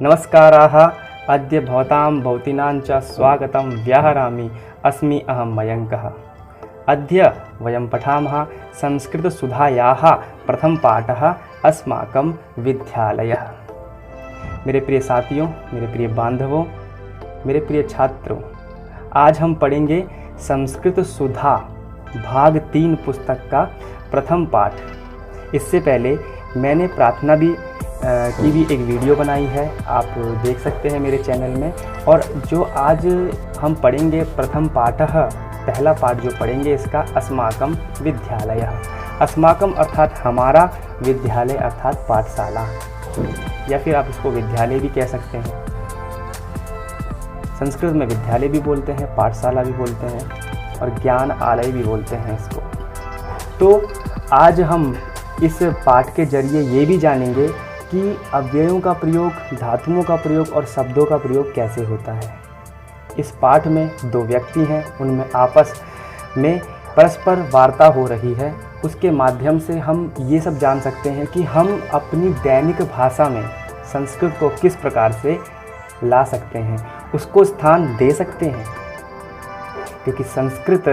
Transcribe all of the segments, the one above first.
नमस्काराः। अद्य भवतां भवतीनां च स्वागतं व्याहरामि। अस्मि अहं मयङ्कः। अद्य वयं पठामः संस्कृतसुधायाः प्रथमपाठः अस्माकं विद्यालयः। मेरे प्रिय साथियों, मेरे प्रिय बांधवों, मेरे प्रिय छात्रों, आज हम पढ़ेंगे संस्कृत सुधा भाग 3 पुस्तक का प्रथम पाठ। इससे पहले मैंने प्रार्थना की भी एक वीडियो बनाई है, आप देख सकते हैं मेरे चैनल में। और जो आज हम पढ़ेंगे प्रथम पाठः, पहला पाठ जो पढ़ेंगे इसका अस्माकं विद्यालयः। अस्माकं अर्थात हमारा, विद्यालय अर्थात पाठशाला, या फिर आप इसको विद्यालय भी कह सकते हैं। संस्कृत में विद्यालय भी बोलते हैं, पाठशाला भी बोलते हैं और ज्ञान आलय भी बोलते हैं इसको। तो आज हम इस पाठ के जरिए ये भी जानेंगे कि अव्ययों का प्रयोग, धातुओं का प्रयोग और शब्दों का प्रयोग कैसे होता है। इस पाठ में दो व्यक्ति हैं, उनमें आपस में परस्पर वार्ता हो रही है। उसके माध्यम से हम ये सब जान सकते हैं कि हम अपनी दैनिक भाषा में संस्कृत को किस प्रकार से ला सकते हैं, उसको स्थान दे सकते हैं, क्योंकि संस्कृत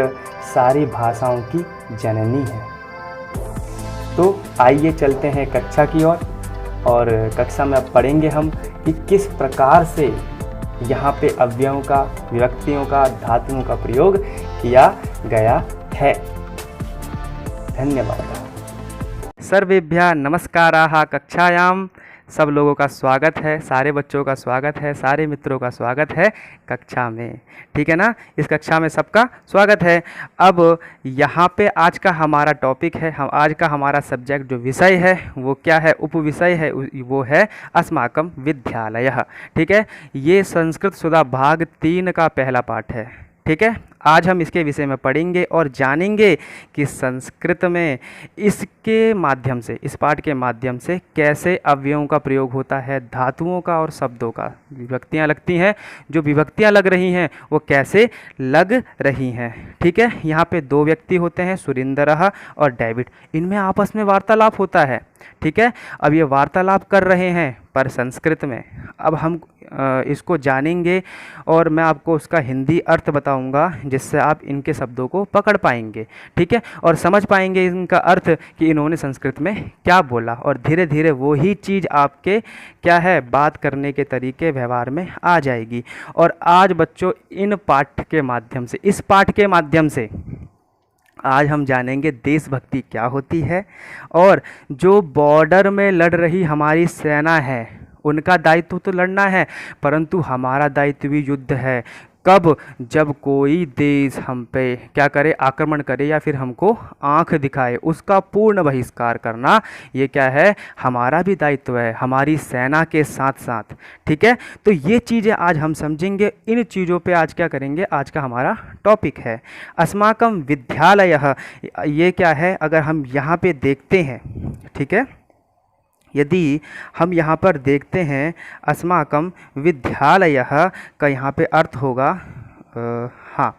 सारी भाषाओं की जननी है। तो आइए चलते हैं कक्षा की ओर, और कक्षा में अब पढ़ेंगे हम कि किस प्रकार से यहाँ पे अव्ययों का, विभक्तियों का, धातुओं का प्रयोग किया गया है। धन्यवाद। सर्वेभ्यः नमस्काराः। कक्षायां सब लोगों का स्वागत है, सारे बच्चों का स्वागत है, सारे मित्रों का स्वागत है कक्षा में, ठीक है ना। इस कक्षा में सबका स्वागत है। अब यहाँ पे आज का हमारा टॉपिक है, हम आज का हमारा सब्जेक्ट जो विषय है वो क्या है, उपविषय है, वो है अस्माकं विद्यालयः, ठीक है। ये संस्कृत सुधा भाग 3 का पहला पाठ है, ठीक है। आज हम इसके विषय में पढ़ेंगे और जानेंगे कि संस्कृत में इसके माध्यम से, इस पाठ के माध्यम से कैसे अव्ययों का प्रयोग होता है, धातुओं का और शब्दों का, विभक्तियां लगती हैं, जो विभक्तियां लग रही हैं वो कैसे लग रही हैं, ठीक है। यहाँ पे दो व्यक्ति होते हैं, सुरेंद्र और डेविड, इनमें आपस में वार्तालाप होता है, ठीक है। अब ये वार्तालाप कर रहे हैं पर संस्कृत में। अब हम इसको जानेंगे और मैं आपको उसका हिंदी अर्थ बताऊंगा, जिससे आप इनके शब्दों को पकड़ पाएंगे, ठीक है, और समझ पाएंगे इनका अर्थ कि इन्होंने संस्कृत में क्या बोला। और धीरे धीरे वो ही चीज़ आपके क्या है, बात करने के तरीके, व्यवहार में आ जाएगी। और आज बच्चों इन पाठ के माध्यम से, इस पाठ के माध्यम से आज हम जानेंगे देशभक्ति क्या होती है, और जो बॉर्डर में लड़ रही हमारी सेना है उनका दायित्व तो लड़ना है, परंतु हमारा दायित्व भी युद्ध है। कब, जब कोई देश हम पे क्या करे, आक्रमण करे या फिर हमको आंख दिखाए, उसका पूर्ण बहिष्कार करना, ये क्या है, हमारा भी दायित्व है, हमारी सेना के साथ साथ, ठीक है। तो ये चीज़ें आज हम समझेंगे। इन चीज़ों पे आज क्या करेंगे, आज का हमारा टॉपिक है अस्माकं विद्यालयः। ये क्या है, अगर हम यहाँ पे देखते हैं, ठीक है, यदि हम यहाँ पर देखते हैं अस्माकं विद्यालयः का यहाँ पे अर्थ होगा, हाँ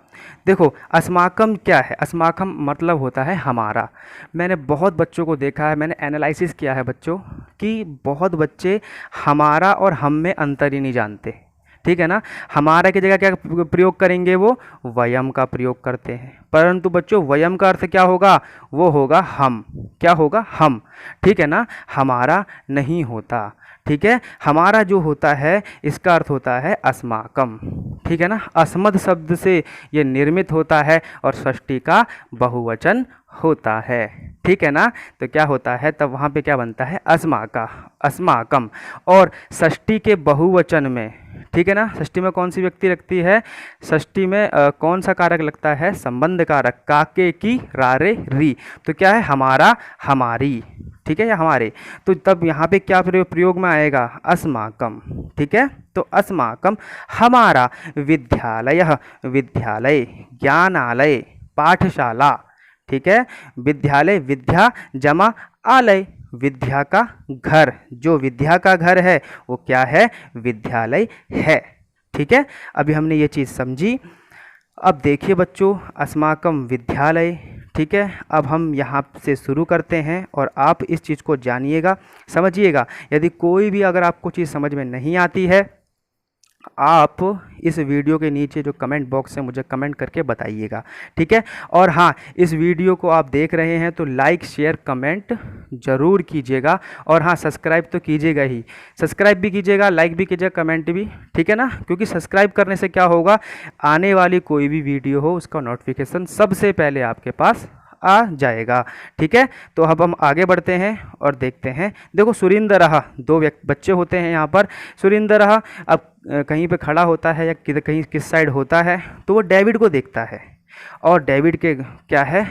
देखो, अस्माकं क्या है, अस्माकं मतलब होता है हमारा। मैंने बहुत बच्चों को देखा है, मैंने एनालिसिस किया है बच्चों, कि बहुत बच्चे हमारा और हम में अंतर ही नहीं जानते, ठीक है ना। हमारा की जगह क्या प्रयोग करेंगे, वो वयम का प्रयोग करते हैं, परंतु बच्चों वयम का अर्थ क्या होगा, वो होगा हम, क्या होगा, हम, ठीक है ना। हमारा नहीं होता, ठीक है। हमारा जो होता है इसका अर्थ होता है अस्माकं, ठीक है ना। अस्मद शब्द से ये निर्मित होता है और षष्ठी का बहुवचन होता है, ठीक है ना। तो क्या होता है, तब वहाँ पे क्या बनता है, अस्माका, अस्माकं। और षष्ठी के बहुवचन में, ठीक है ना, षष्ठी में कौन सी व्यक्ति लगती है, षष्ठी में कौन सा कारक लगता है, संबंध कारक, काके की रारे री, तो क्या है, हमारा, हमारी, ठीक है, या हमारे। तो तब यहाँ पे क्या प्रयोग में आएगा, अस्माकं, ठीक है। तो अस्माकं हमारा, विद्यालयः विद्यालय, ज्ञानालय पाठशाला, ठीक है। विद्यालय विद्या जमा आलय, विद्या का घर, जो विद्या का घर है वो क्या है, विद्यालय है, ठीक है। अभी हमने ये चीज़ समझी। अब देखिए बच्चों, अस्माकं विद्यालय, ठीक है, अब हम यहाँ से शुरू करते हैं और आप इस चीज़ को जानिएगा, समझिएगा। यदि कोई भी अगर आपको चीज़ समझ में नहीं आती है, आप इस वीडियो के नीचे जो कमेंट बॉक्स है मुझे कमेंट करके बताइएगा, ठीक है। और हाँ, इस वीडियो को आप देख रहे हैं तो लाइक शेयर कमेंट ज़रूर कीजिएगा, और हाँ, सब्सक्राइब तो कीजिएगा ही, सब्सक्राइब भी कीजिएगा, लाइक भी कीजिएगा, कमेंट भी, ठीक है ना। क्योंकि सब्सक्राइब करने से क्या होगा, आने वाली कोई भी वीडियो हो उसका नोटिफिकेशन सबसे पहले आपके पास आ जाएगा, ठीक है। तो अब हम आगे बढ़ते हैं और देखते हैं। देखो, सुरिंदरः, दो बच्चे होते हैं यहाँ पर। सुरिंदरः अब कहीं पे खड़ा होता है या कहीं किस साइड होता है, तो वो डेविड को देखता है, और डेविड के क्या है,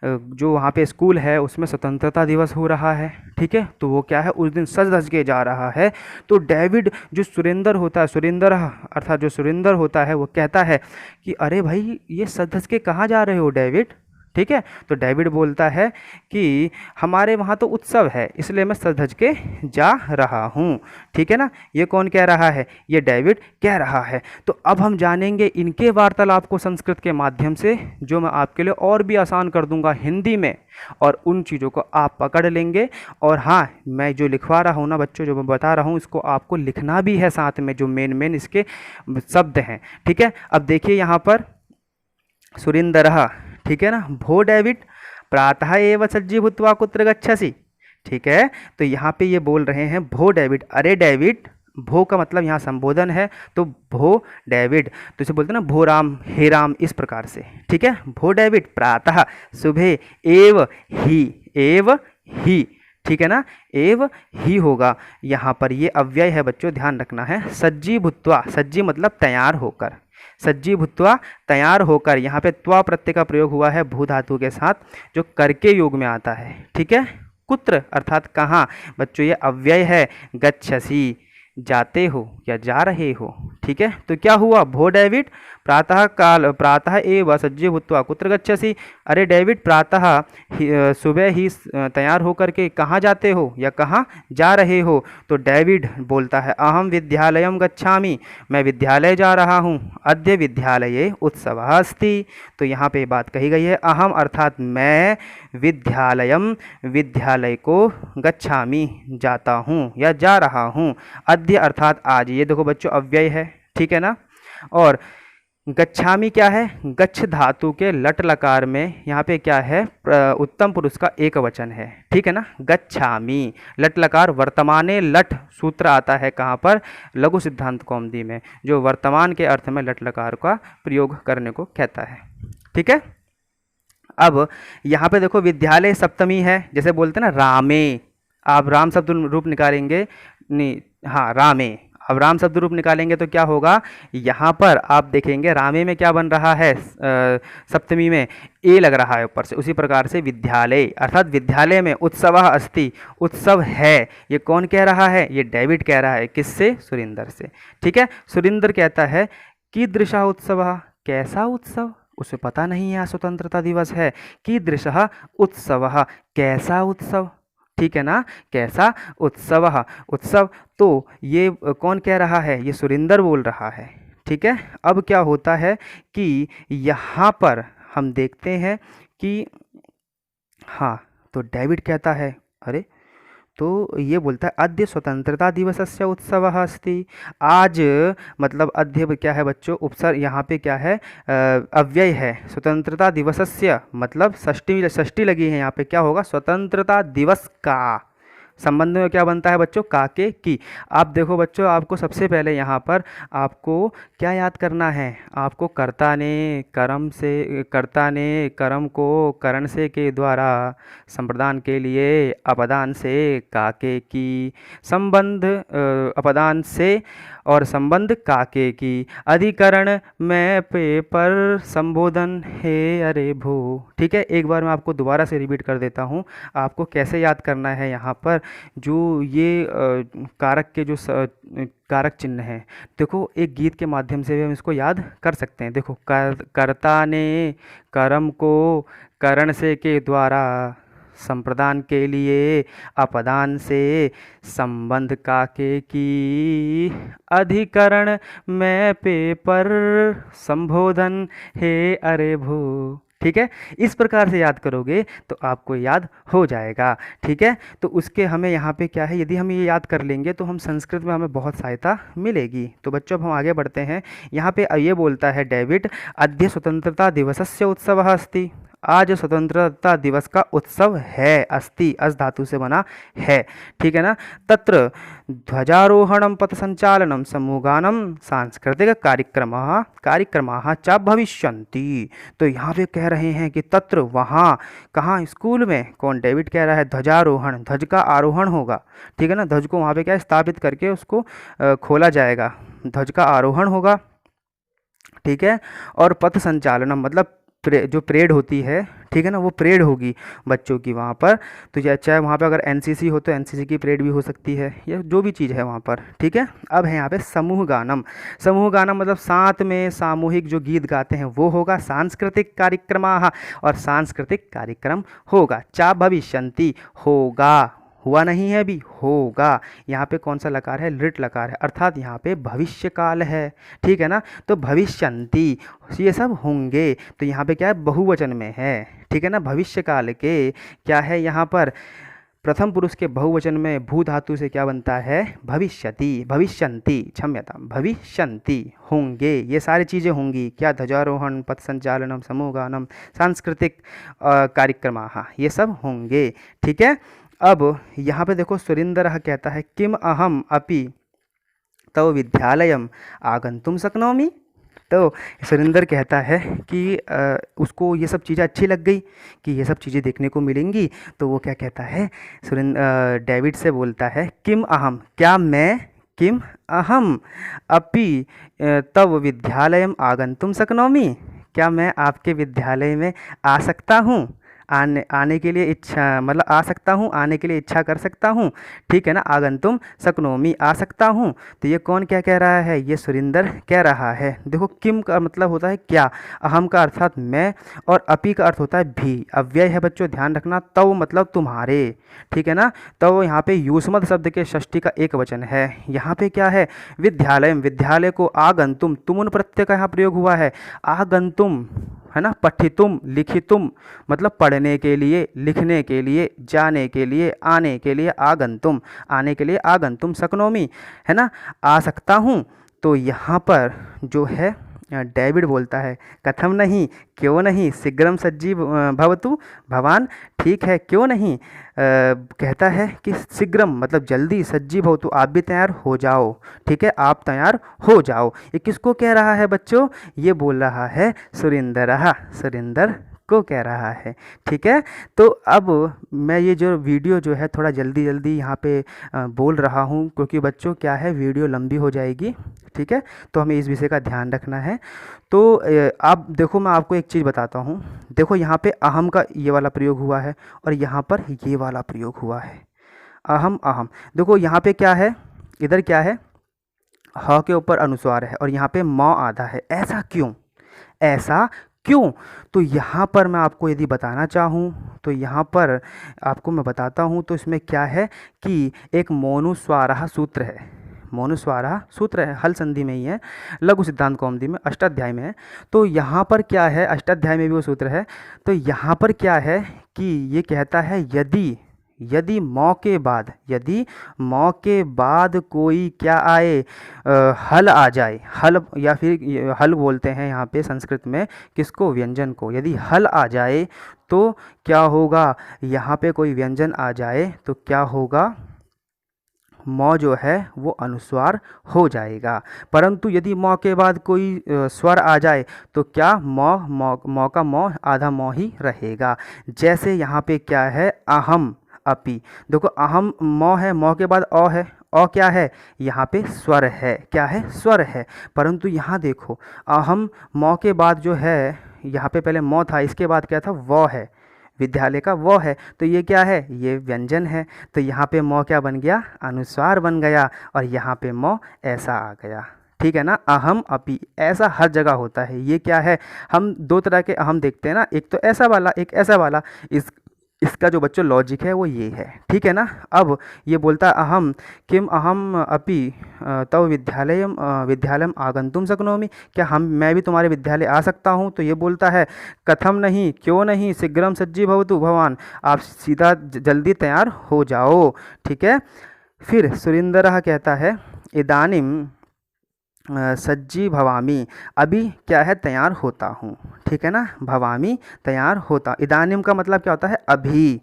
जो वहाँ पे स्कूल है उसमें स्वतंत्रता दिवस हो रहा है, ठीक है। तो वो क्या है, उस दिन सज धज के जा रहा है। तो डेविड जो सुरेंद्र होता है, सुरेंद्र अर्थात जो सुरेंद्र होता है, वो कहता है कि अरे भाई, ये सज धज के कहाँ जा रहे हो डेविड, ठीक है। तो डेविड बोलता है कि हमारे वहाँ तो उत्सव है, इसलिए मैं सज धज के जा रहा हूँ, ठीक है ना। ये कौन कह रहा है, ये डेविड कह रहा है। तो अब हम जानेंगे इनके वार्तालाप को संस्कृत के माध्यम से, जो मैं आपके लिए और भी आसान कर दूंगा हिंदी में, और उन चीज़ों को आप पकड़ लेंगे। और हाँ, मैं जो लिखवा रहा हूँ ना बच्चों, जो मैं बता रहा हूँ, इसको आपको लिखना भी है साथ में, जो मेन इसके शब्द हैं, ठीक है। अब देखिए यहाँ पर सुरिंदरः, ठीक है ना। भो डेविड, प्रातः एव सज्जी भूत्वा कुत्र गच्छसि, ठीक है। तो यहाँ पे ये बोल रहे हैं भो डेविड, अरे डेविड, भो का मतलब यहाँ संबोधन है, तो भो डेविड, तो इसे बोलते हैं ना भो राम, हे राम, इस प्रकार से, ठीक है। भो डेविड, प्रातः, सुबह, एव ही, ठीक है ना, एव ही होगा। यहाँ पर ये अव्यय है बच्चों, ध्यान रखना है। सज्जी भूत्वा, सज्जी मतलब तैयार होकर, सज्जी भूत्वा तैयार होकर, यहाँ पे त्वा प्रत्यय का प्रयोग हुआ है भू धातु के साथ, जो कर के योग में आता है, ठीक है। कुत्र अर्थात कहाँ, बच्चों ये अव्यय है। गच्छसि, जाते हो या जा रहे हो, ठीक है। तो क्या हुआ, भो डेविड, प्रातः एव सज्जे भूत्वा कुत्र गच्छसि, अरे डेविड, प्रातः सुबह ही तैयार होकर के कहाँ जाते हो या कहाँ जा रहे हो। तो डेविड बोलता है अहम विद्यालयम गच्छामि, मैं विद्यालय जा रहा हूँ। अद्य विद्यालये उत्सवः अस्ति, तो यहाँ पे बात कही गई है, अहम अर्थात मैं, विद्यालयम विद्यालय को, गच्छामि जाता हूँ या जा रहा हूँ, अद्य अर्थात आज, ये देखो बच्चों अव्यय है, ठीक है ना। और गच्छामि क्या है, गच्छ धातु के लट लकार में यहाँ पे क्या है, उत्तम पुरुष का एक वचन है, ठीक है ना। गच्छामि, लट लकार वर्तमाने, लट सूत्र आता है कहाँ पर, लघु सिद्धांत कौमुदी में, जो वर्तमान के अर्थ में लट लकार का प्रयोग करने को कहता है, ठीक है। अब यहाँ पे देखो विद्यालय सप्तमी है, जैसे बोलते हैं ना रामे, आप राम शब्द रूप निकालेंगे, नहीं, हाँ रामे, अब राम शब्द रूप निकालेंगे तो क्या होगा, यहाँ पर आप देखेंगे रामे में क्या बन रहा है, सप्तमी में ए लग रहा है ऊपर से। उसी प्रकार से विद्यालय अर्थात विद्यालय में उत्सवः अस्ति, उत्सव है, ये कौन कह रहा है, ये डेविड कह रहा है, किससे, सुरिंदर से, ठीक है। सुरिंदर कहता है कीदृशः उत्सवः, कैसा उत्सव, उसे पता नहीं है स्वतंत्रता दिवस है। कीदृशः उत्सवः, कैसा उत्सव, ठीक है ना, कैसा उत्सवः, उत्सव। तो ये कौन कह रहा है, ये सुरिंदर बोल रहा है, ठीक है। अब क्या होता है कि यहाँ पर हम देखते हैं कि हाँ, तो डेविड कहता है, अरे, तो ये बोलता है अद्य स्वतंत्रता दिवसस्य उत्सवः अस्ति, आज मतलब अद्य क्या है बच्चों, उपसर्ग यहाँ पे क्या है, अव्यय है। स्वतंत्रता दिवसस्य मतलब षष्ठी लगी है यहाँ पे, क्या होगा, स्वतंत्रता दिवस का, संबंध में क्या बनता है बच्चों, काके की। आप देखो बच्चों, आपको सबसे पहले यहाँ पर आपको क्या याद करना है, आपको कर्ता ने कर्म से, कर्ता ने कर्म को करण से के द्वारा, संप्रदान के लिए अपदान से काके की, संबंध अपदान से और संबंध काके की, अधिकरण में पेपर संबोधन है अरे भू, ठीक है। एक बार मैं आपको दोबारा से रिपीट कर देता हूँ, आपको कैसे याद करना है। यहाँ पर जो ये कारक के जो कारक चिन्ह हैं, देखो एक गीत के माध्यम से भी हम इसको याद कर सकते हैं। देखो, कर्ता ने कर्म को करण से के द्वारा, संप्रदान के लिए अपदान से, संबंध काके की, अधिकरण में पेपर संबोधन हे अरे भू, ठीक है, इस प्रकार से याद करोगे तो आपको याद हो जाएगा। ठीक है, तो उसके हमें यहाँ पे क्या है, यदि हम ये याद कर लेंगे तो हम संस्कृत में हमें बहुत सहायता मिलेगी। तो बच्चों अब हम आगे बढ़ते हैं। यहाँ पे ये बोलता है डेविड, अद्य स्वतंत्रता दिवसस्य उत्सवः अस्ति। आज स्वतंत्रता दिवस का उत्सव है, अस्ति अस धातु से बना है। ठीक है ना। तत्र ध्वजारोहणं पथसञ्चालनं समूहगानं सांस्कृतिक कार्यक्रमाः च भविष्यन्ति। तो यहाँ पे कह रहे हैं कि तत्र वहाँ, कहाँ, स्कूल में। कौन, डेविड कह रहा है ध्वजारोहण, ध्वज का आरोहण होगा। ठीक है ना, ध्वज को वहाँ पे क्या है, स्थापित करके उसको खोला जाएगा, ध्वज का आरोहण होगा। ठीक है, और पथ संचालनम मतलब जो परेड होती है, ठीक है ना, वो परेड होगी बच्चों की वहाँ पर। तो चाहे वहाँ पे अगर एनसीसी हो तो एनसीसी की परेड भी हो सकती है, या जो भी चीज़ है वहाँ पर। ठीक है, अब है यहाँ पे समूह गानम। समूह गानम मतलब साथ में सामूहिक जो गीत गाते हैं वो होगा। सांस्कृतिक कार्यक्रमाः, और सांस्कृतिक कार्यक्रम होगा। चा भविष्यन्ति होगा, हुआ नहीं है अभी, होगा। यहाँ पे कौन सा लकार है, लिट लकार है, अर्थात यहाँ पे भविष्य काल है। ठीक है ना, तो भविष्यन्ति ये सब होंगे। तो यहाँ पे क्या है, बहुवचन में है। ठीक है ना, भविष्य काल के क्या है यहाँ पर, प्रथम पुरुष के बहुवचन में भू धातु से क्या बनता है, भविष्यति, भविष्यन्ति, क्षम्यतां, भविष्यन्ति होंगे। ये सारी चीज़ें होंगी क्या, ध्वजारोहण, पथ संचालनम, समूहगानम, सांस्कृतिक कार्यक्रमाः, ये सब होंगे। ठीक है, अब यहाँ पे देखो, सुरेंद्रः कहता है किम अहम अपि तव विद्यालयम आगंतुम शक्नोमि। तो सुरेंद्र कहता है कि उसको ये सब चीज़ें अच्छी लग गई कि ये सब चीज़ें देखने को मिलेंगी। तो वो क्या कहता है, डेविड से बोलता है किम अहम, क्या मैं, किम अहम अपि तव विद्यालयम आगंतुम शक्नोमि, क्या मैं आपके विद्यालय में आ सकता हूँ, आने के लिए इच्छा, मतलब आ सकता हूँ, आने के लिए इच्छा कर सकता हूँ। ठीक है ना, आगंतुम शक्नोमि, आ सकता हूँ। तो ये कौन क्या कह रहा है, ये सुरेंद्र कह रहा है। देखो, किम का मतलब होता है क्या, अहम का अर्थात मैं, और अपि का अर्थ होता है भी। अव्यय है बच्चों, ध्यान रखना। तव मतलब तुम्हारे। ठीक है ना, तो यहाँ पे युष्मद शब्द के षष्ठी का एक वचन है। यहाँ पे क्या है, विद्यालय, विद्यालय को आगंतुम, तुमुन प्रत्यय का यहाँ प्रयोग हुआ है। आगंतुम है ना, पठितुम, लिखितुम मतलब पढ़ने के लिए, लिखने के लिए, जाने के लिए, आने के लिए, आगंतुम, आने के लिए, आगंतुम शक्नोमि है ना, आ सकता हूँ। तो यहाँ पर जो है डेविड बोलता है कथम नहीं, क्यों नहीं, शीघ्रम सज्जी भवतु भवान, ठीक है क्यों नहीं। कहता है कि शीघ्रम मतलब जल्दी, सज्जी भवतु आप भी तैयार हो जाओ। ठीक है, आप तैयार हो जाओ। ये किसको कह रहा है बच्चों, ये बोल रहा है सुरेंद्र, सुरेंद्र को कह रहा है। ठीक है, तो अब मैं ये जो वीडियो जो है थोड़ा जल्दी जल्दी यहाँ पे बोल रहा हूँ, क्योंकि बच्चों क्या है, वीडियो लंबी हो जाएगी। ठीक है, तो हमें इस विषय का ध्यान रखना है। तो आप देखो, मैं आपको एक चीज़ बताता हूँ। देखो, यहाँ पे अहम का ये वाला प्रयोग हुआ है, और यहाँ पर ये वाला प्रयोग हुआ है, अहम अहम। देखो यहाँ पे क्या है, इधर क्या है, ह के ऊपर अनुस्वार है, और यहाँ पे म आधा है। ऐसा क्यों, ऐसा क्यों? तो यहाँ पर मैं आपको यदि बताना चाहूँ तो यहाँ पर आपको मैं बताता हूँ। तो इसमें क्या है कि एक मोनुस्वारः सूत्र है, मोनुस्वारः सूत्र है, हल संधि में ही है, लघु सिद्धांत कौमुदी में अष्टाध्याय में है। तो यहाँ पर क्या है, अष्टाध्याय में भी वो सूत्र है। तो यहाँ पर क्या है कि ये कहता है यदि मौ के बाद, यदि मौ के बाद कोई क्या आए, हल आ जाए, हल या फिर हल बोलते हैं यहाँ पे संस्कृत में किसको, व्यंजन को। यदि हल आ जाए तो क्या होगा, यहाँ पे कोई व्यंजन आ जाए तो क्या होगा, मौ जो है वो अनुस्वार हो जाएगा। परंतु यदि मौ के बाद कोई स्वर आ जाए तो क्या, मौ का मौ आधा मौ ही रहेगा। जैसे यहाँ पे क्या है, अहम अपि। देखो, अहम मौ है, मौ के बाद अ है, अ क्या है, यहाँ पे स्वर है, क्या है, स्वर है। परंतु यहाँ देखो, अहम मौ के बाद जो है, यहाँ पे पहले मौ था, इसके बाद क्या था, व है, विद्यालय का वो है। तो ये क्या है, ये व्यंजन है। तो यहाँ पे मौ क्या बन गया, अनुस्वार बन गया, और यहाँ पे मौ ऐसा आ गया। ठीक है ना, अहम अपि, ऐसा हर जगह होता है। ये क्या है, हम दो तरह के अहम देखते हैं ना, एक तो ऐसा वाला, एक ऐसा वाला। इसका जो बच्चों लॉजिक है वो ये है, ठीक है ना। अब ये बोलता है अहम किम अहम अपि तव विद्यालयम आगंतुम शक्नोमि, क्या मैं भी तुम्हारे विद्यालय आ सकता हूँ। तो ये बोलता है कथम नहीं, क्यों नहीं, शीघ्रम सज्जी भवतु भवान, आप सीधा जल्दी तैयार हो जाओ, ठीक है। फिर सुरेंद्र कहता है इदानीम सज्जी भवामी, अभी क्या है, तैयार होता हूँ, ठीक है ना। भवामी तैयार होता, इदानीम का मतलब क्या होता है, अभी,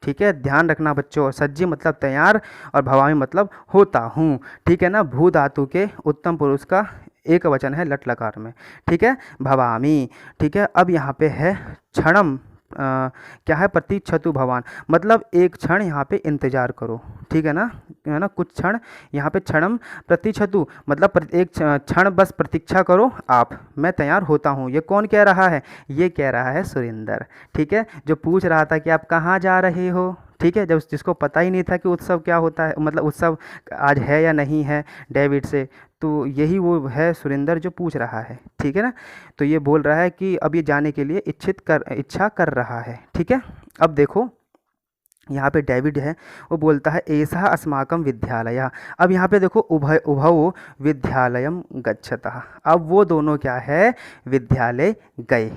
ठीक है, ध्यान रखना बच्चों। सज्जी मतलब तैयार और भवामी मतलब होता हूँ, ठीक है ना। भू धातु के उत्तम पुरुष का एक वचन है लट लकार में, ठीक है, भवामी, ठीक है। अब यहाँ पे है क्षणम, क्या है, प्रतीक्षतु भवान, मतलब एक क्षण यहाँ पे इंतजार करो, ठीक है ना, कुछ क्षण यहाँ पे क्षणम प्रतीक्षतु मतलब एक क्षण बस प्रतीक्षा करो आप, मैं तैयार होता हूँ। ये कौन कह रहा है, ये कह रहा है सुरेंद्र, ठीक है, जो पूछ रहा था कि आप कहाँ जा रहे हो, ठीक है, जब जिसको पता ही नहीं था कि उत्सव क्या होता है, मतलब उत्सव आज है या नहीं है डेविड से, तो यही वो है सुरेंद्र जो पूछ रहा है, ठीक है ना। तो ये बोल रहा है कि अब ये जाने के लिए इच्छा कर रहा है, ठीक है। अब देखो यहाँ पे डेविड है वो बोलता है ऐसा अस्माकं विद्यालय, अब यहाँ पे देखो उभौ विद्यालयम गच्छतः, अब वो दोनों क्या है, विद्यालय गए,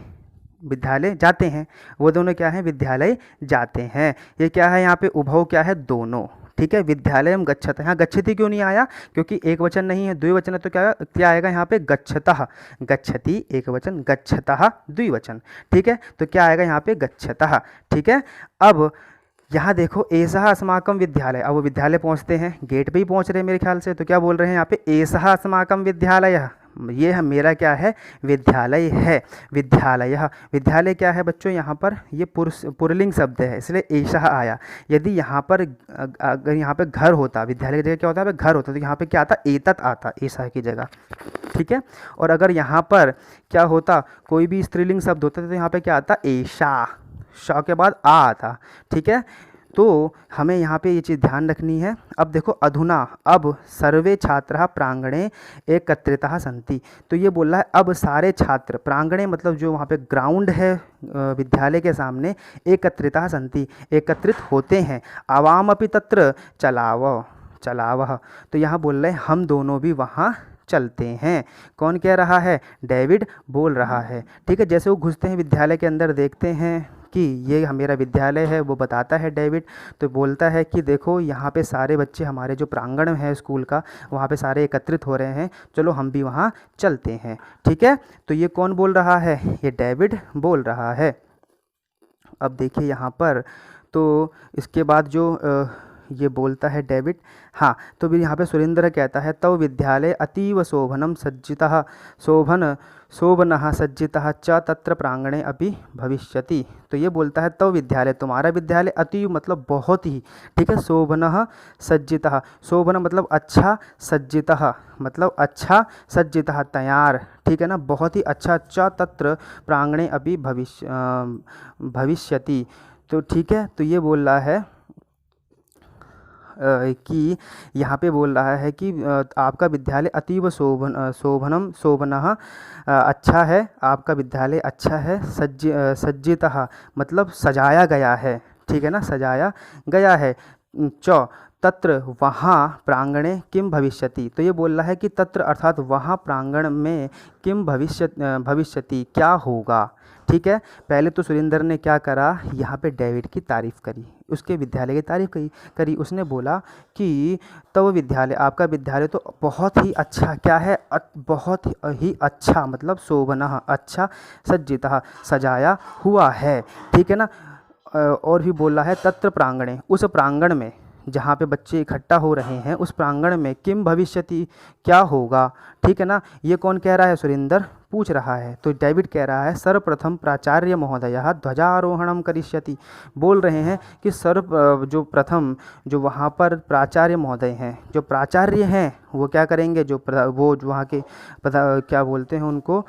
विद्यालय जाते हैं, वो दोनों क्या है, विद्यालय जाते हैं। ये क्या है यहाँ पे, उभौ क्या है, दोनों, ठीक है। विद्यालयम गच्छतः, यहाँ गच्छति क्यों नहीं आया, क्योंकि एक वचन नहीं है, द्विवचन है, तो क्या क्या आएगा यहाँ पे, गच्छतः, गच्छति एक वचन, गच्छतः द्विवचन, ठीक है, तो क्या आएगा यहाँ पे, गच्छतः, ठीक है। अब यहाँ देखो ऐसा अस्माकं विद्यालय, अब वो विद्यालय पहुँचते हैं, गेट पे ही पहुँच रहे हैं मेरे ख्याल से, तो क्या बोल रहे हैं यहाँ पे, ऐसा अस्माकं विद्यालय, ये है मेरा क्या है, विद्यालय है, विद्यालय क्या है बच्चों, यहाँ पर ये पुरलिंग शब्द है, इसलिए ऐसा आया। यदि यहाँ पर अगर यहाँ पे घर होता, विद्यालय की जगह क्या होता है, घर होता, तो यहाँ पे क्या आता, एतत आता, ऐसा की जगह, ठीक है। और अगर यहाँ पर क्या होता, कोई भी स्त्रीलिंग शब्द होता तो यहाँ पे क्या आता, ऐसा, शा के बाद आ आता, ठीक है। तो हमें यहाँ पे ये चीज़ ध्यान रखनी है। अब देखो अधुना, अब सर्वे छात्राः प्रांगणे एकत्रिताः सन्ति, तो ये बोल रहा है अब सारे छात्र, प्रांगणे मतलब जो वहाँ पे ग्राउंड है विद्यालय के सामने, एकत्रिताः सन्ति एकत्रित होते हैं, आवामपि तत्र चलावः, तो यहाँ बोल रहे हैं हम दोनों भी वहाँ चलते हैं। कौन कह रहा है, डेविड बोल रहा है, ठीक है। जैसे वो घुसते हैं विद्यालय के अंदर, देखते हैं कि ये मेरा विद्यालय है, वो बताता है डेविड, तो बोलता है कि देखो यहाँ पे सारे बच्चे, हमारे जो प्रांगण है स्कूल का, वहाँ पे सारे एकत्रित हो रहे हैं, चलो हम भी वहाँ चलते हैं, ठीक है। तो ये कौन बोल रहा है, ये डेविड बोल रहा है। अब देखिए यहाँ पर, तो इसके बाद जो ये बोलता है डेविड, हाँ, तो फिर यहाँ पे सुरेंद्र कहता है तव विद्यालय अतीव शोभनम सज्जितः शोभनः सज्जितः च तत्र प्रांगणे अपि भविष्यति, तो ये बोलता है तव विद्यालय, तुम्हारा विद्यालय अतीव मतलब बहुत ही, ठीक है, शोभनः सज्जितः, शोभन मतलब अच्छा, सज्जितः मतलब अच्छा, सज्जितः तैयार, ठीक है ना, बहुत ही अच्छा, च तत्र प्रांगणे अपि भविष्यति, तो ठीक है। तो ये बोल रहा है कि यहाँ पे बोल रहा है कि आपका विद्यालय अतीव शोभनः अच्छा है, आपका विद्यालय अच्छा है, सज्जितः मतलब सजाया गया है, ठीक है ना, सजाया गया है, च तत्र वहाँ प्रांगणे किम भविष्यति, तो ये बोल रहा है कि तत्र अर्थात वहाँ प्रांगण में किम भविष्यति क्या होगा, ठीक है। पहले तो सुरेंद्र ने क्या करा, यहाँ पे डेविड की तारीफ़ करी, उसके विद्यालय की तारीफ़ करी, उसने बोला कि तब विद्यालय, आपका विद्यालय तो बहुत ही अच्छा, क्या है, बहुत ही अच्छा मतलब शोभनः अच्छा, सज्जितः सजाया हुआ है, ठीक है ना। और भी बोल रहा है तत्र प्रांगणे, उस प्रांगण में जहाँ पे बच्चे इकट्ठा हो रहे हैं, उस प्रांगण में किम भविष्यति क्या होगा, ठीक है ना। ये कौन कह रहा है, सुरेंद्र पूछ रहा है। तो डेविड कह रहा है सर्वप्रथम प्राचार्य महोदयः ध्वजारोहणम करिष्यति, बोल रहे हैं कि जो प्रथम जो वहाँ पर प्राचार्य महोदय हैं, जो प्राचार्य हैं वो क्या करेंगे, जो वहाँ के क्या बोलते हैं उनको,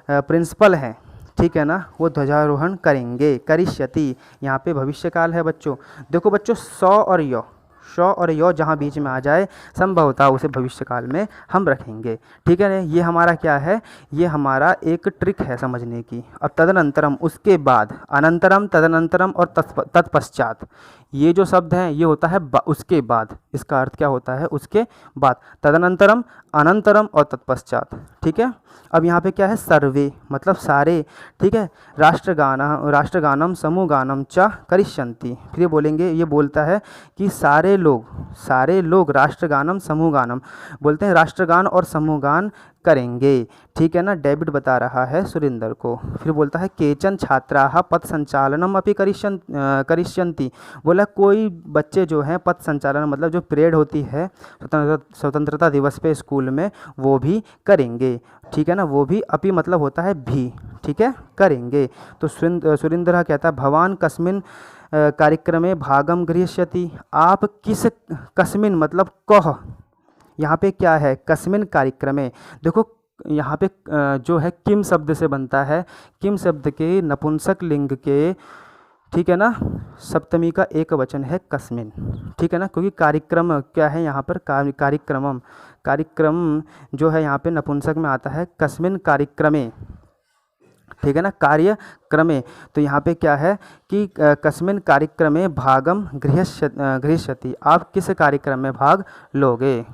प्रिंसिपल हैं, ठीक है ना, वो ध्वजारोहण करेंगे, करिष्यति यहाँ पे भविष्यकाल है बच्चों। देखो बच्चों, सौ और यो, श और य जहाँ बीच में आ जाए संभवतः उसे भविष्य काल में हम रखेंगे। ठीक है, ये हमारा क्या है, ये हमारा एक ट्रिक है समझने की। अब तदनंतरम, उसके बाद, अनंतरम, तदनंतरम और तत्पश्चात, ये जो शब्द हैं ये होता है उसके बाद। इसका अर्थ क्या होता है, उसके बाद, तदनंतरम, अनंतरम और तत्पश्चात। ठीक है, अब यहाँ पे क्या है, सर्वे मतलब सारे। ठीक है, राष्ट्रगानम समूहगानम च करिष्यन्ति। फिर ये बोलेंगे, ये बोलता है कि सारे लोग राष्ट्रगानम समूहगानम बोलते हैं, राष्ट्रगान और समूहगान करेंगे। ठीक है ना, डेविड बता रहा है सुरेंद्र को। फिर बोलता है केचन छात्राः पथ संचालनम अपि करिष्यन्ति। बोला कोई बच्चे जो हैं पथ संचालन मतलब जो परेड होती है स्वतंत्रता दिवस पे स्कूल में, वो भी करेंगे। ठीक है ना, वो भी, अपि मतलब होता है भी। ठीक है, करेंगे। तो सुरेंद्र कहता है भवान कस्मिन् कार्यक्रमे भागम गृह्यति। आप किस, कस्मिन् मतलब कह, यहाँ पे क्या है, कस्मिन् कार्यक्रमे। देखो यहाँ पे जो है किम शब्द से बनता है, किम शब्द के नपुंसक लिंग के, ठीक है ना, सप्तमी का एक वचन है कस्मिन्। ठीक है ना, क्योंकि कार्यक्रम क्या है यहाँ पर, कार्यक्रम जो है यहाँ पे नपुंसक में आता है, कस्मिन् कार्यक्रमे। ठीक है ना, कार्यक्रमे। तो यहाँ पे क्या है कि कस्मिन् कार्यक्रमे भागम गृह्यति। आप किस कार्यक्रम में भाग लोगे।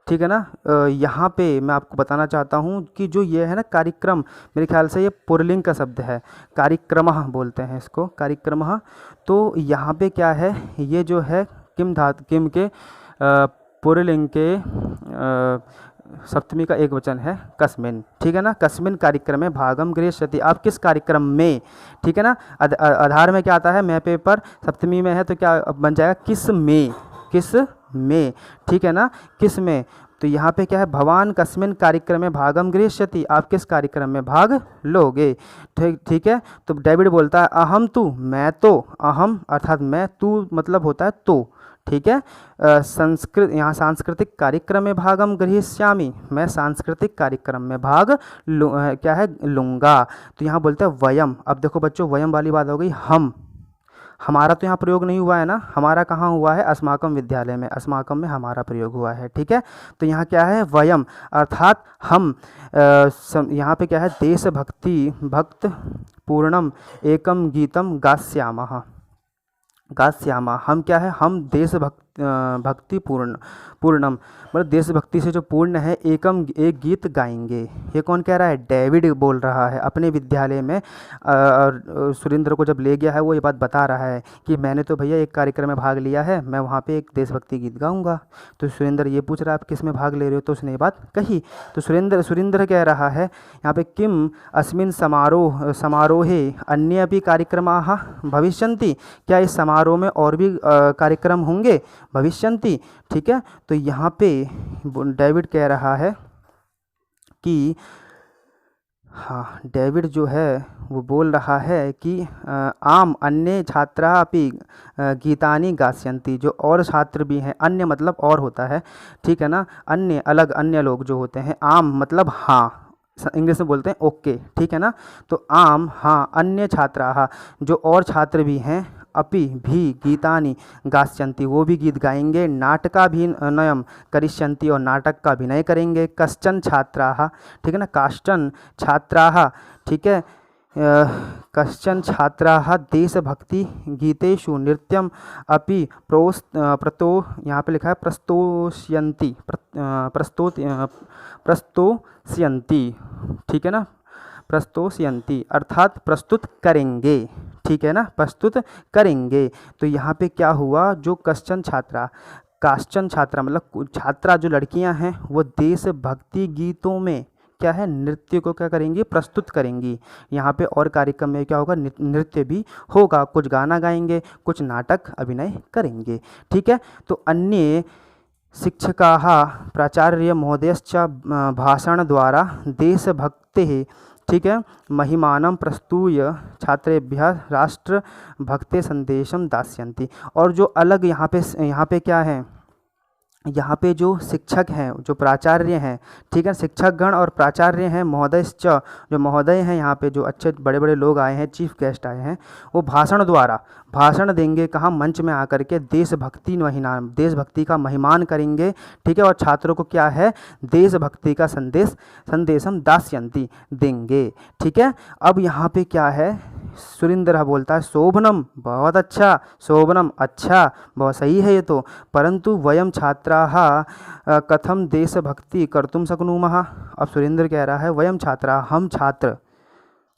ठीक है ना, यहाँ पे मैं आपको बताना चाहता हूँ कि जो ये है ना कार्यक्रम, मेरे ख्याल से ये पुल्लिंग का शब्द है, कार्यक्रमः बोलते हैं इसको, कार्यक्रमः। तो यहाँ पे क्या है, ये जो है किम के पुल्लिंग के सप्तमी का एक वचन है कस्मिन्। ठीक है ना, कस्मिन् कार्यक्रम में भागम गृह्यति। आप किस कार्यक्रम में। ठीक है ना, आधार में क्या आता है, मैं पेपर, सप्तमी में है तो क्या बन जाएगा, किस में, किस में। ठीक है ना, किस में। तो यहाँ पे क्या है, भवान कस्मिन् कार्यक्रम में भागम गृह्यति। आप किस कार्यक्रम में भाग लोगे। ठीक है, तो डेविड बोलता है अहम तू, मैं तो, अहम अर्थात मैं, तू मतलब होता है तो। ठीक है, यहाँ सांस्कृतिक कार्यक्रम में भागम गृहीष्यामि। मैं सांस्कृतिक कार्यक्रम में भाग क्या है, लूँगा। तो यहाँ बोलते हैं वयम। अब देखो बच्चों, वयम वाली बात हो गई, हम, हमारा तो यहाँ प्रयोग नहीं हुआ है ना, हमारा कहाँ हुआ है, अस्माकम विद्यालय में, अस्माकम में हमारा प्रयोग हुआ है। ठीक है, तो यहाँ क्या है, वयम अर्थात हम। यहाँ पे क्या है, देशभक्ति भक्त पूर्णम एकम गीतम गास्यामः। हम क्या है, हम भक्ति पूर्णम मतलब देशभक्ति से जो पूर्ण है, एक गीत गाएंगे। ये कौन कह रहा है, डेविड बोल रहा है अपने विद्यालय में। और सुरेंद्र को जब ले गया है वो ये बात बता रहा है कि मैंने तो भैया एक कार्यक्रम में भाग लिया है, मैं वहाँ पे एक देशभक्ति गीत गाऊंगा। तो सुरेंद्र ये पूछ रहा है आप किस में भाग ले रहे हो, तो उसने ये बात कही। तो सुरेंद्र कह रहा है यहाँ पे किम अस्मिन् समारोहे अन्य भी कार्यक्रमाः भविष्यन्ति। क्या इस समारोह में और भी कार्यक्रम होंगे, भविष्यन्ति। ठीक है, तो यहाँ पे डेविड कह रहा है कि हाँ, डेविड जो है वो बोल रहा है कि आम अन्य छात्रा अपि गीतानि गास्यन्ति। जो और छात्र भी हैं, अन्य मतलब और होता है। ठीक है ना, अन्य अलग, अन्य लोग जो होते हैं, आम मतलब हाँ, इंग्लिश में बोलते हैं ओके। ठीक है ना, तो आम हाँ, अन्य छात्राः जो और छात्र भी हैं, अपि भी गीतानि गास्यन्ति वो भी गीत गाएंगे, नाटकाभिनयम करिष्यन्ति और नाटक का अभिनय करेंगे। कश्चन छात्राः, ठीक है ना, काश्चन छात्राः। ठीक है, कश्चन छात्राः देशभक्ति गीतेषु नृत्यम अपि यहाँ पे लिखा है प्रस्तोष्यन्ति। ठीक है ना, प्रस्तोष्यन्ति अर्थात प्रस्तुत करेंगे। ठीक है ना, प्रस्तुत करेंगे। तो यहाँ पे क्या हुआ, जो काश्चन छात्रा मतलब छात्रा जो लड़कियां हैं वो देशभक्ति गीतों में क्या है, नृत्य को क्या करेंगी, प्रस्तुत करेंगी। यहाँ पे और कार्यक्रम में क्या होगा, नृत्य भी होगा, कुछ गाना गाएंगे, कुछ नाटक अभिनय करेंगे। ठीक है, तो अन्य शिक्षकाः प्राचार्य महोदयश्च भाषण द्वारा देशभक्तेः, ठीक है, महिमानं प्रस्तूय छात्रेभ्यः राष्ट्रभक्ते संदेशम दास्यन्ति। और जो अलग यहाँ पे क्या है, यहाँ पे जो शिक्षक हैं, जो प्राचार्य हैं, ठीक है, शिक्षकगण और प्राचार्य हैं, महोदयश्च, जो महोदय हैं, यहाँ पे जो अच्छे बड़े बड़े लोग आए हैं, चीफ गेस्ट आए हैं, वो भाषण द्वारा भाषण देंगे, कहाँ, मंच में आकर के देशभक्ति का महिमान करेंगे, ठीक है, और छात्रों को क्या है, देशभक्ति का संदेशम दास्यन्ति, देंगे, ठीक है। अब यहाँ पे क्या है, सुरेंद्र बोलता है शोभनम, बहुत अच्छा, शोभनम, अच्छा, बहुत सही है ये तो, परंतु वयम छात्राः कथम देशभक्ति कर्तुम शक्नुमः। अब सुरेंद्र कह रहा है वयम छात्रा, हम छात्र,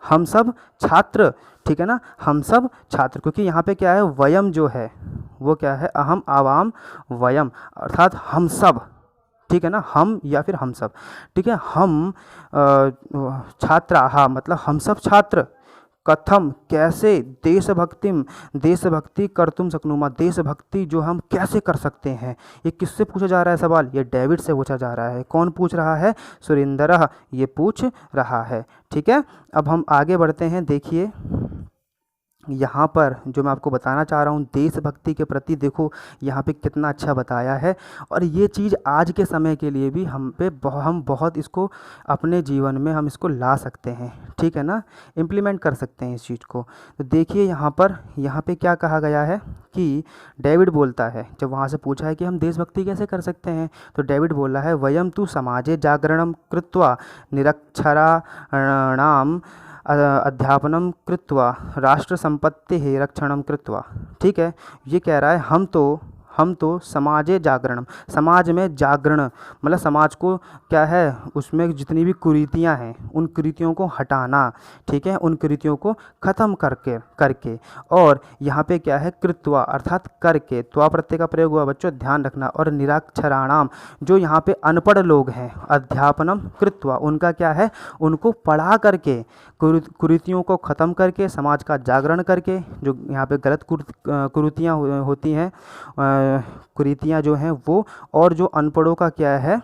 हम सब छात्र, ठीक है ना, हम सब छात्र, क्योंकि यहाँ पे क्या है, वयम जो है वो क्या है, अहम, आवाम, वयम, अर्थात हम सब, ठीक है ना, हम या फिर हम सब, ठीक है, हम छात्राः मतलब हम सब छात्र, कथम कैसे, देशभक्ति कर्तुम शक्नुमा, देशभक्ति जो हम कैसे कर सकते हैं। ये किससे पूछा जा रहा है सवाल, ये डेविड से पूछा जा रहा है। कौन पूछ रहा है, सुरेंद्र ये पूछ रहा है, ठीक है। अब हम आगे बढ़ते हैं, देखिए यहाँ पर जो मैं आपको बताना चाह रहा हूँ देशभक्ति के प्रति, देखो यहाँ पे कितना अच्छा बताया है, और ये चीज़ आज के समय के लिए भी हम बहुत इसको अपने जीवन में हम इसको ला सकते हैं, ठीक है ना, इम्प्लीमेंट कर सकते हैं इस चीज़ को। तो देखिए यहाँ पे क्या कहा गया है कि डेविड बोलता है, जब वहाँ से पूछा है कि हम देशभक्ति कैसे कर सकते हैं, तो डेविड बोला है वयम तु समाजे जागरणम कृत्वा निरक्षराणाम अध्यापनम कृत्वा राष्ट्र संपत्ति रक्षणम कृत्वा, ठीक है। ये कह रहा है हम तो समाजे जागरणम, समाज में जागरण मतलब समाज को क्या है, उसमें जितनी भी कुरीतियां हैं उन कुरीतियों को हटाना, ठीक है, उन कुरीतियों को ख़त्म करके और यहाँ पे क्या है, कृत्वा अर्थात करके, त्वा प्रत्यय का प्रयोग हुआ बच्चों, ध्यान रखना, और निरक्षराणाम जो यहाँ पे अनपढ़ लोग हैं, अध्यापनम कृत्वा उनका क्या है, उनको पढ़ा करके, कुरीतियों को ख़त्म करके, समाज का जागरण करके, जो यहाँ पे गलत कुरीतियाँ होती हैं, कुरीतियाँ जो हैं वो, और जो अनपढ़ों का क्या है,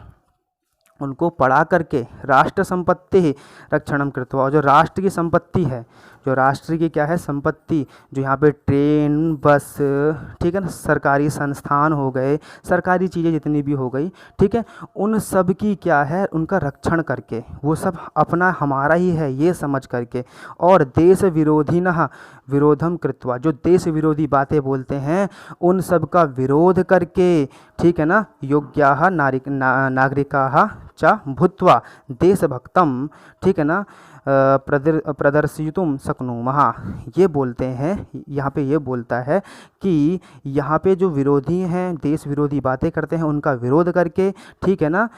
उनको पढ़ा करके राष्ट्र संपत्ति रक्षणम कृत्वा, और जो राष्ट्र की संपत्ति है, जो राष्ट्र की क्या है संपत्ति, जो यहाँ पे ट्रेन, बस, ठीक है ना, सरकारी संस्थान हो गए, सरकारी चीज़ें जितनी भी हो गई, ठीक है, उन सब की क्या है, उनका रक्षण करके, वो सब अपना हमारा ही है ये समझ करके, और देश विरोधिनः विरोधम कृत्वा, जो देश विरोधी बातें बोलते हैं उन सब का विरोध करके, ठीक है ना, योग्याः नागरिकाः च भूत्वा देशभक्तम, ठीक है ना, प्रदर्शितुम शक्नुमः। ये बोलते हैं, यहाँ पे ये बोलता है कि यहाँ पे जो विरोधी हैं, देश विरोधी बातें करते हैं, उनका विरोध करके, ठीक है ना,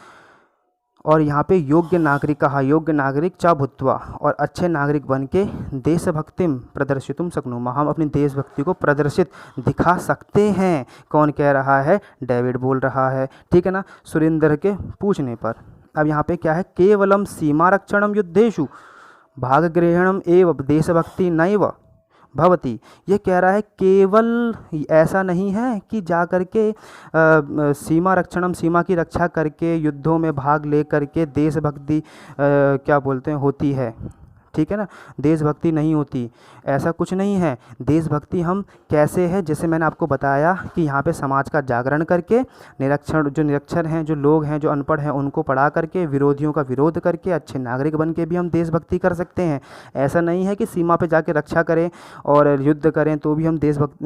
और यहाँ पे योग्य नागरिक चा भूत्वा, और अच्छे नागरिक बन के देशभक्तिम प्रदर्शितुम शक्नुमः, हम अपनी देशभक्ति को प्रदर्शित दिखा सकते हैं। कौन कह रहा है, डेविड बोल रहा है, ठीक है ना, सुरेंद्र के पूछने पर। अब यहाँ पे क्या है, केवलम सीमा रक्षणम युद्धेषु भागग्रहणम एव देशभक्ति नैव भवति। ये कह रहा है केवल ऐसा नहीं है कि जा करके सीमा रक्षणम, सीमा की रक्षा करके युद्धों में भाग ले करके देशभक्ति क्या बोलते हैं होती है, ठीक है ना, देशभक्ति नहीं होती, ऐसा कुछ नहीं है। देशभक्ति हम कैसे है, जैसे मैंने आपको बताया कि यहाँ पे समाज का जागरण करके, निरक्षर हैं, जो लोग हैं, जो अनपढ़ हैं, उनको पढ़ा करके, विरोधियों का विरोध करके, अच्छे नागरिक बन के भी हम देशभक्ति कर सकते हैं। ऐसा नहीं है कि सीमा पे जाके रक्षा करें और युद्ध करें तो भी हम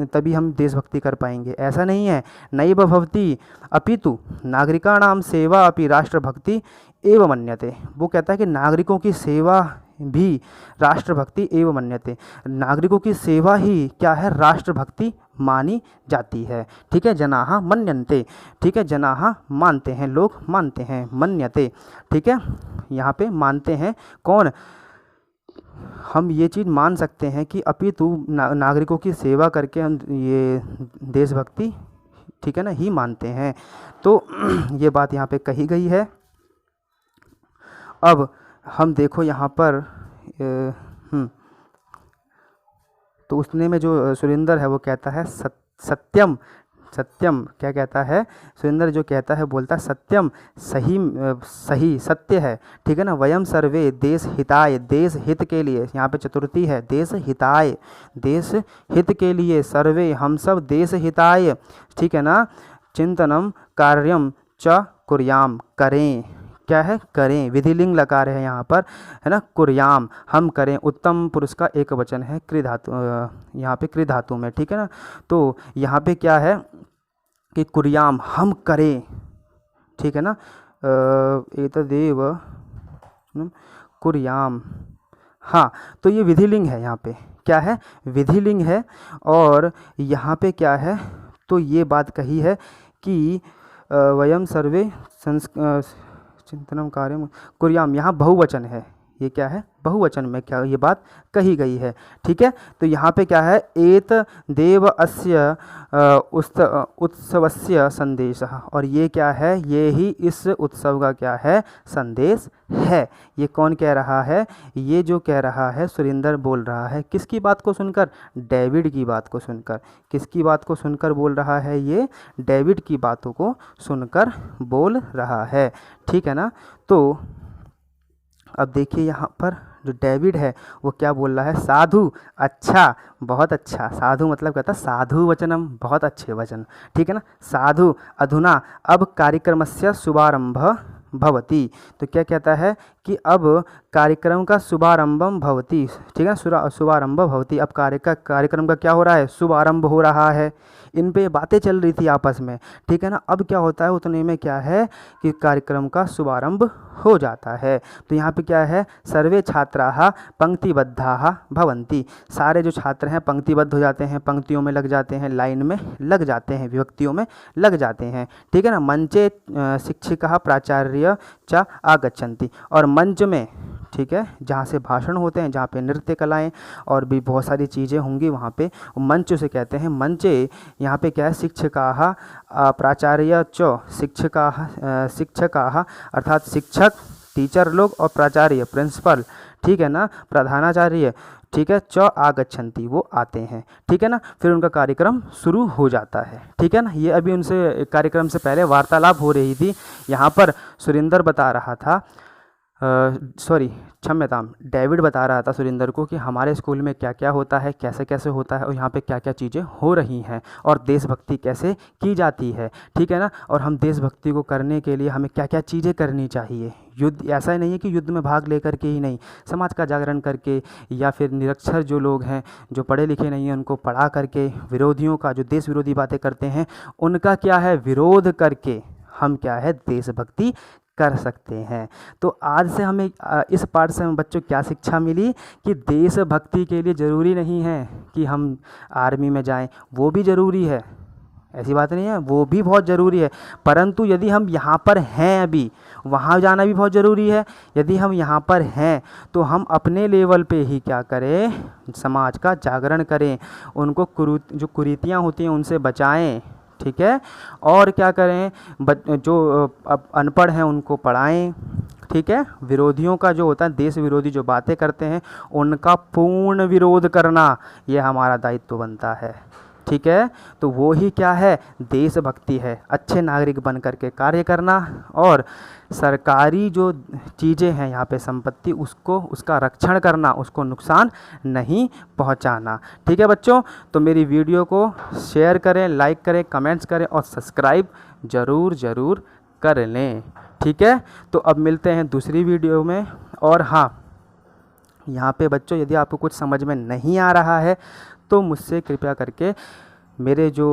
तभी हम देशभक्ति कर पाएंगे, ऐसा नहीं है। नैव भवति अपितु नागरिकाणाम सेवा अपि राष्ट्रभक्ति एवं मन्यते। वो कहता है कि नागरिकों की सेवा भी राष्ट्रभक्ति एवं मन्यते, नागरिकों की सेवा ही क्या है, राष्ट्रभक्ति मानी जाती है, ठीक है। जनाः मन्यन्ते, ठीक है, जनाः मानते हैं, लोग मानते हैं, मन्यते, ठीक है, यहाँ पे मानते हैं कौन, हम ये चीज़ मान सकते हैं कि अपितु नागरिकों की सेवा करके हम ये देशभक्ति, ठीक है ना, ही मानते हैं। तो ये बात यहाँ पे कही गई है। अब हम देखो यहाँ पर तो उसने में जो सुरेंद्र है वो कहता है सत्यम क्या कहता है, सुरेंद्र जो कहता है बोलता है सत्यम सही सत्य है, ठीक है ना, वयम सर्वे देश हिताय, देश हित के लिए, यहाँ पे चतुर्थी है, देश हिताय, देश हित के लिए, सर्वे हम सब देश हिताय, ठीक है ना, चिंतनम कार्यम च कुर्याम, करें, क्या है, करें, विधिलिंग लकार है यहाँ पर, है ना, कुर्याम, हम करें, उत्तम पुरुष का एक वचन है कृ धातु, यहाँ पे कृ धातु में, ठीक है ना। तो यहाँ पे क्या है कि कुर्याम, हम करें, ठीक है ना, एतदेव कुर्याम, हाँ, तो ये विधिलिंग है, यहाँ पे क्या है, विधिलिंग है। और यहाँ पे क्या है, तो ये बात कही है कि वयम सर्वे चिंतनम कार्यम कुर्याम, यहाँ बहुवचन है, ये क्या है, बहुवचन में क्या ये बात कही गई है, ठीक है। तो यहाँ पे क्या है, एत देव अस्य उत्सवस्य संदेश, और ये क्या है, ये ही इस उत्सव का क्या है, संदेश है। ये कौन कह रहा है, ये जो कह रहा है सुरेंद्र बोल रहा है, किसकी बात को सुनकर, डेविड की बात को सुनकर, किसकी बात को सुनकर बोल रहा है, ये डेविड की बातों को सुनकर बोल रहा है, ठीक है ना। तो अब देखिए यहाँ पर जो डेविड है वो क्या बोल रहा है, साधु, अच्छा, बहुत अच्छा, साधु मतलब कहता है साधु वचनम, बहुत अच्छे वचन, ठीक है ना, साधु, अधुना अब कार्यक्रमस्य शुभारंभ भवति, तो क्या कहता है कि अब कार्यक्रम का शुभारंभम भवति, ठीक है, शुभारंभ भवति, अब कार्यक्रम का क्या हो रहा है, शुभारंभ हो रहा है। इन पे बातें चल रही थी आपस में, ठीक है ना। अब क्या होता है, उतने में क्या है कि कार्यक्रम का शुभारंभ हो जाता है। तो यहाँ पे क्या है, सर्वे छात्राः पंक्तिबद्धाः भवन्ति, सारे जो छात्र हैं पंक्तिबद्ध हो जाते हैं, पंक्तियों में लग जाते हैं, लाइन में लग जाते हैं, विभक्तियों में लग जाते हैं, ठीक है ना। मंचे शिक्षिकाः प्राचार्य च आगच्छन्ति, और मंच में, ठीक है, जहाँ से भाषण होते हैं, जहाँ पे नृत्य कलाएं और भी बहुत सारी चीज़ें होंगी, वहाँ पे मंच से कहते हैं, मंचे, यहाँ पे क्या है, शिक्षकाः प्राचार्य च, शिक्षकाः अर्थात शिक्षक, टीचर लोग, और प्राचार्य प्रिंसिपल, ठीक है ना, प्रधानाचार्य, ठीक है, च आगच्छन्ति, वो आते हैं, ठीक है ना। फिर उनका कार्यक्रम शुरू हो जाता है, ठीक है ना। ये अभी उनसे कार्यक्रम से पहले वार्तालाप हो रही थी, यहाँ पर सुरेंद्र बता रहा था, क्षम्यताम, डेविड बता रहा था सुरेंद्र को कि हमारे स्कूल में क्या क्या होता है, कैसे कैसे होता है, और यहाँ पे क्या क्या चीज़ें हो रही हैं, और देशभक्ति कैसे की जाती है, ठीक है ना। और हम देशभक्ति को करने के लिए हमें क्या क्या चीज़ें करनी चाहिए। युद्ध ऐसा ही नहीं है कि युद्ध में भाग लेकर के ही नहीं, समाज का जागरण करके, या फिर निरक्षर जो लोग हैं, जो पढ़े लिखे नहीं हैं, उनको पढ़ा करके, विरोधियों का, जो देश विरोधी बातें करते हैं, उनका क्या है, विरोध करके हम क्या है, देशभक्ति कर सकते हैं। तो आज से हमें इस पाठ से हमें बच्चों क्या शिक्षा मिली कि देशभक्ति के लिए ज़रूरी नहीं है कि हम आर्मी में जाएं, वो भी ज़रूरी है, ऐसी बात नहीं है, वो भी बहुत ज़रूरी है, परंतु यदि हम यहाँ पर हैं, अभी वहाँ जाना भी बहुत ज़रूरी है। यदि हम यहाँ पर हैं तो हम अपने लेवल पे ही क्या करें, समाज का जागरण करें, उनको जो कुरीतियाँ होती हैं उनसे बचाएं, ठीक है, और क्या करें, जो अनपढ़ हैं उनको पढ़ाएं, ठीक है। विरोधियों का जो होता है, देश विरोधी जो बातें करते हैं, उनका पूर्ण विरोध करना, ये हमारा दायित्व बनता है, ठीक है। तो वो ही क्या है, देशभक्ति है, अच्छे नागरिक बन करके कार्य करना, और सरकारी जो चीज़ें हैं यहाँ पे संपत्ति, उसको, उसका रक्षण करना, उसको नुकसान नहीं पहुँचाना, ठीक है बच्चों। तो मेरी वीडियो को शेयर करें, लाइक करें, कमेंट्स करें, और सब्सक्राइब ज़रूर कर लें, ठीक है। तो अब मिलते हैं दूसरी वीडियो में। और हाँ, यहाँ पे बच्चों यदि आपको कुछ समझ में नहीं आ रहा है तो मुझसे कृपया करके मेरे जो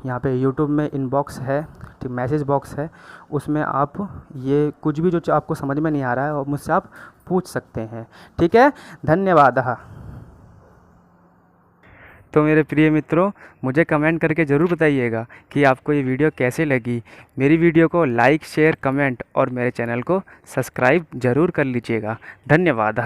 यहाँ पे YouTube में इनबॉक्स है, ठीक, मैसेज बॉक्स है, उसमें आप ये कुछ भी जो आपको समझ में नहीं आ रहा है और मुझसे आप पूछ सकते हैं, ठीक है। धन्यवाद। तो मेरे प्रिय मित्रों, मुझे कमेंट करके ज़रूर बताइएगा कि आपको ये वीडियो कैसे लगी। मेरी वीडियो को लाइक, शेयर, कमेंट और मेरे चैनल को सब्सक्राइब ज़रूर कर लीजिएगा। धन्यवाद।